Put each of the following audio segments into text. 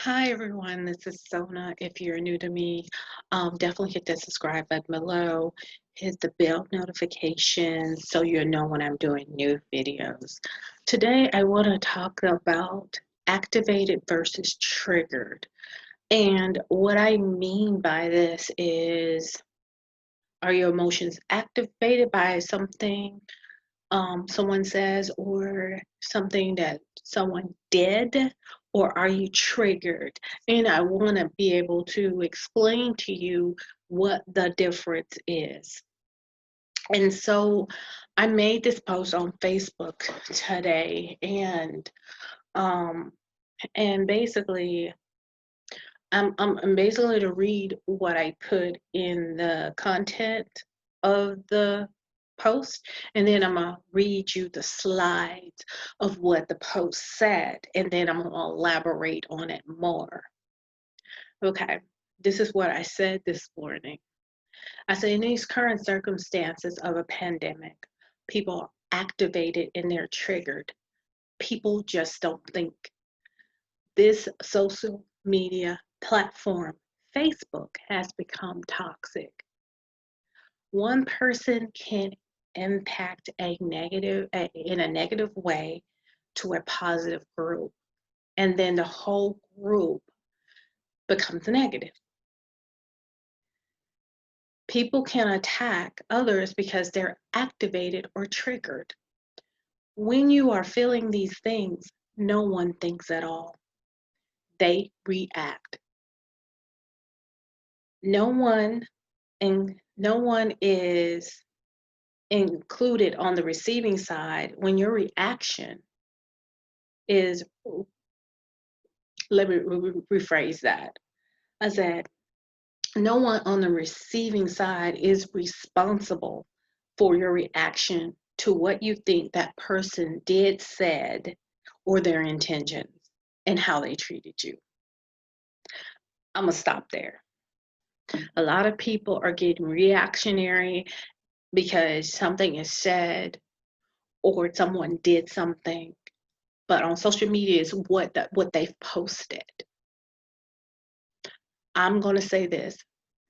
Hi everyone, this is Sona. If you're new to me, definitely hit that subscribe button below. Hit the bell notification so you'll know when I'm doing new videos. Today I want to talk about activated versus triggered. And what I mean by this is, are your emotions activated by something someone says or something that someone did, or are you triggered? And I want to be able to explain to you what the difference is. And so I made this post on Facebook today, um and basically I'm basically to read what I put in the content of the post, and then I'm gonna read you the slides of what the post said, and then I'm gonna elaborate on it more. Okay, this is what I said this morning. I said, in these current circumstances of a pandemic, people are activated and they're triggered. People just don't think. This social media platform, Facebook, has become toxic. One person can impact in a negative way to a positive group, and then the whole group becomes negative. People can attack others because they're activated or triggered. When you are feeling these things, no one thinks at all. They react. No one and no one is included on the receiving side when your reaction is, let me rephrase that. I said, no one on the receiving side is responsible for your reaction to what you think that person did, said, or their intentions and how they treated you. I'm going to stop there. A lot of people are getting reactionary because something is said or someone did something, but on social media is what they've posted. I'm going to say this.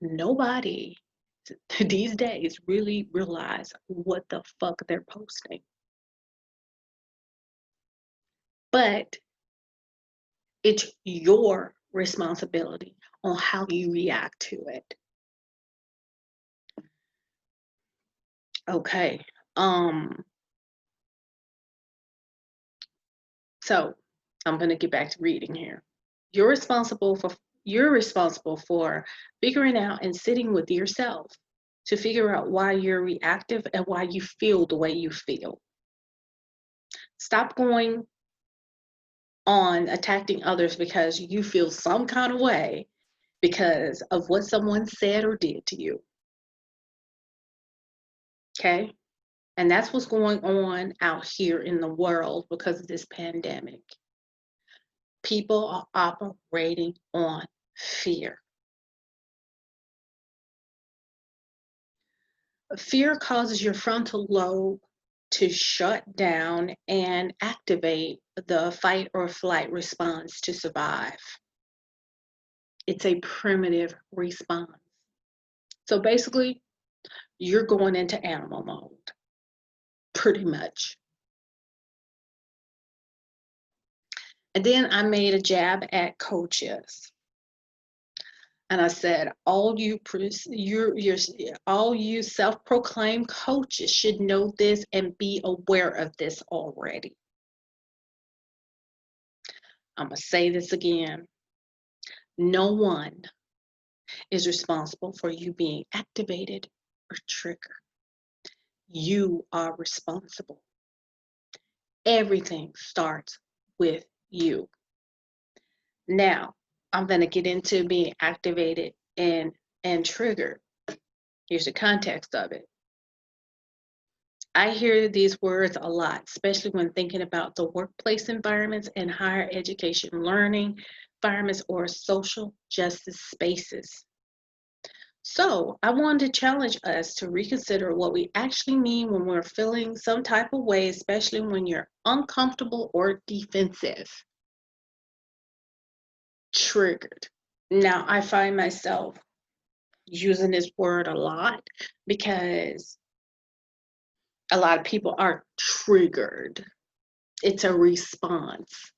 Nobody these days really realize what the fuck they're posting. But it's your responsibility on how you react to it. Okay. Um, so I'm gonna get back to reading here. You're responsible for you're responsible for figuring out and sitting with yourself to figure out why you're reactive and why you feel the way you feel. Stop going on attacking others because you feel some kind of way because of what someone said or did to you. Okay? And that's what's going on out here in the world because of this pandemic. People are operating on fear. Fear causes your frontal lobe to shut down and activate the fight or flight response to survive. It's a primitive response. So basically, you're going into animal mode, pretty much. And then I made a jab at coaches. And I said, all you self-proclaimed coaches should know this and be aware of this already. I'm gonna say this again. No one is responsible for you being activated or triggered. You are responsible. Everything starts with you. Now, I'm going to get into being activated and triggered. Here's the context of it. I hear these words a lot, especially when thinking about the workplace environments and higher education learning environments or social justice spaces. So I wanted to challenge us to reconsider what we actually mean when we're feeling some type of way, especially when you're uncomfortable or defensive. triggered. Now, I find myself using this word a lot because a lot of people are triggered. It's a response.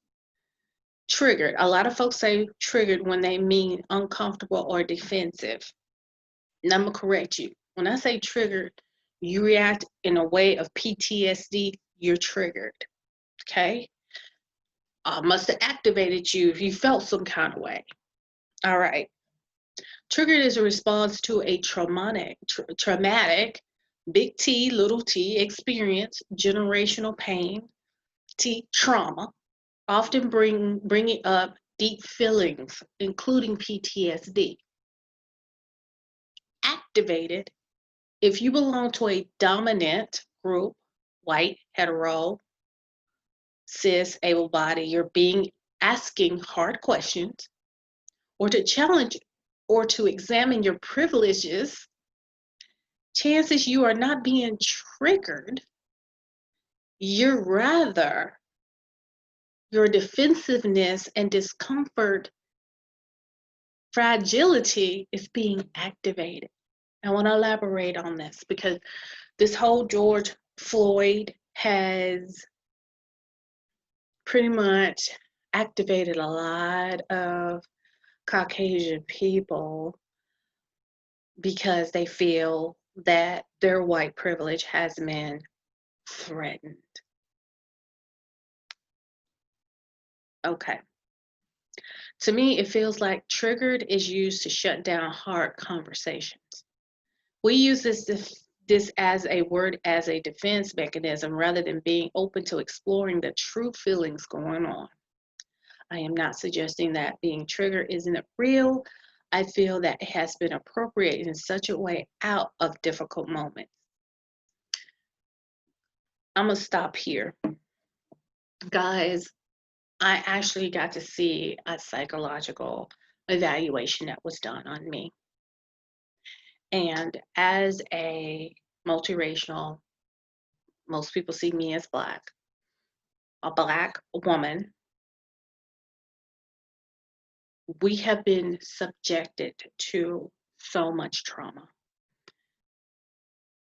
Triggered. A lot of folks say triggered when they mean uncomfortable or defensive. And I'm going to correct you. When I say triggered, you react in a way of PTSD, you're triggered. Okay? Must have activated you if you felt some kind of way. All right. Triggered is a response to a traumatic, big T, little t, experience, generational pain, T, trauma, often bringing up deep feelings, including PTSD. Activated, if you belong to a dominant group, white, hetero, cis, able body, you're being asking hard questions, or to challenge or to examine your privileges, chances you are not being triggered. You're rather, your defensiveness and discomfort, fragility is being activated. I want to elaborate on this because this whole George Floyd has pretty much activated a lot of Caucasian people because they feel that their white privilege has been threatened. Okay. To me, it feels like triggered is used to shut down hard conversations. We use this as a word as a defense mechanism rather than being open to exploring the true feelings going on. I am not suggesting that being triggered isn't real. I feel that it has been appropriated in such a way out of difficult moments. I'm going to stop here. Guys, I actually got to see a psychological evaluation that was done on me. And as a multiracial, most people see me as Black, a Black woman, we have been subjected to so much trauma.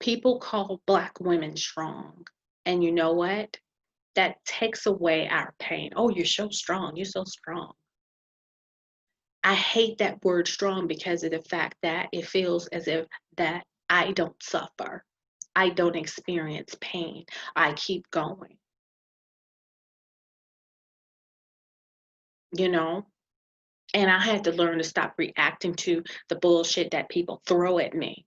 People call Black women strong. And you know what? That takes away our pain. Oh, you're so strong. You're so strong. I hate that word strong because of the fact that it feels as if that I don't suffer. I don't experience pain. I keep going. You know? And I had to learn to stop reacting to the bullshit that people throw at me.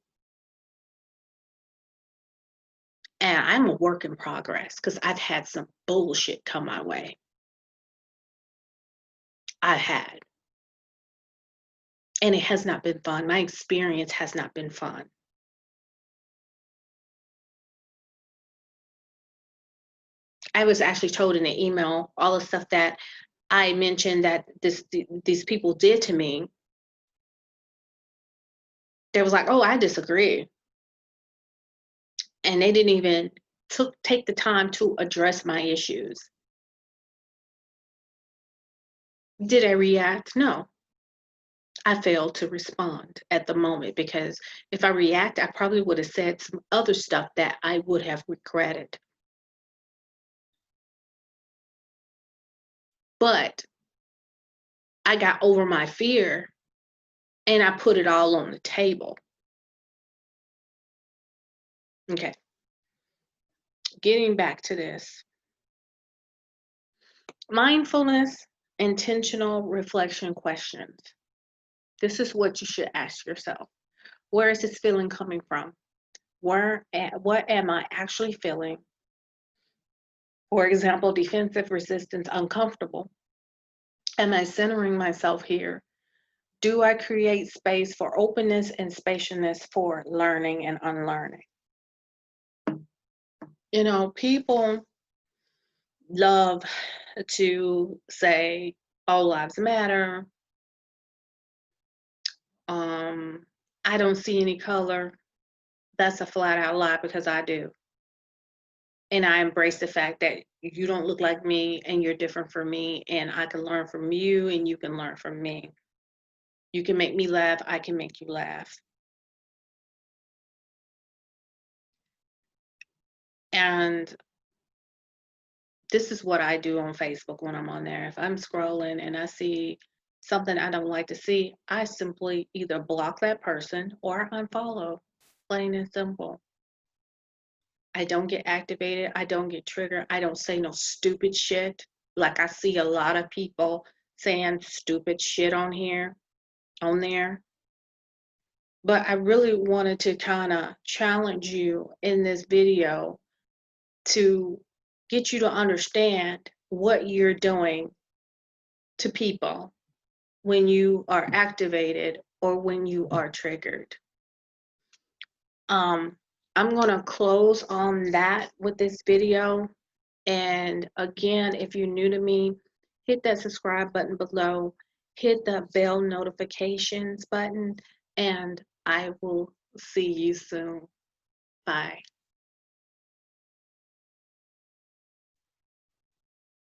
And I'm a work in progress because I've had some bullshit come my way. I've had. And it has not been fun. My experience has not been fun. I was actually told in an email all the stuff that I mentioned that these people did to me. They was like, oh, I disagree. And they didn't even take the time to address my issues. Did I react? No. I failed to respond at the moment because if I react, I probably would have said some other stuff that I would have regretted. But I got over my fear and I put it all on the table. Okay. Getting back to this. Mindfulness, intentional reflection questions. This is what you should ask yourself. Where is this feeling coming from? What am I actually feeling? For example, defensive, resistance, uncomfortable. Am I centering myself here? Do I create space for openness and spaciousness for learning and unlearning? You know, people love to say all lives matter. I don't see any color. That's a flat out lie because I do. And I embrace the fact that you don't look like me and you're different from me, and I can learn from you and you can learn from me. You can make me laugh, I can make you laugh. And this is what I do on Facebook when I'm on there. If I'm scrolling and I see something I don't like to see, I simply either block that person or unfollow, plain and simple. I don't get activated. I don't get triggered. I don't say no stupid shit. Like I see a lot of people saying stupid shit on there. But I really wanted to kind of challenge you in this video to get you to understand what you're doing to people when you are activated or when you are triggered. I'm going to close on that with this video. And again, if you're new to me, hit that subscribe button below, hit the bell notifications button, and I will see you soon. Bye.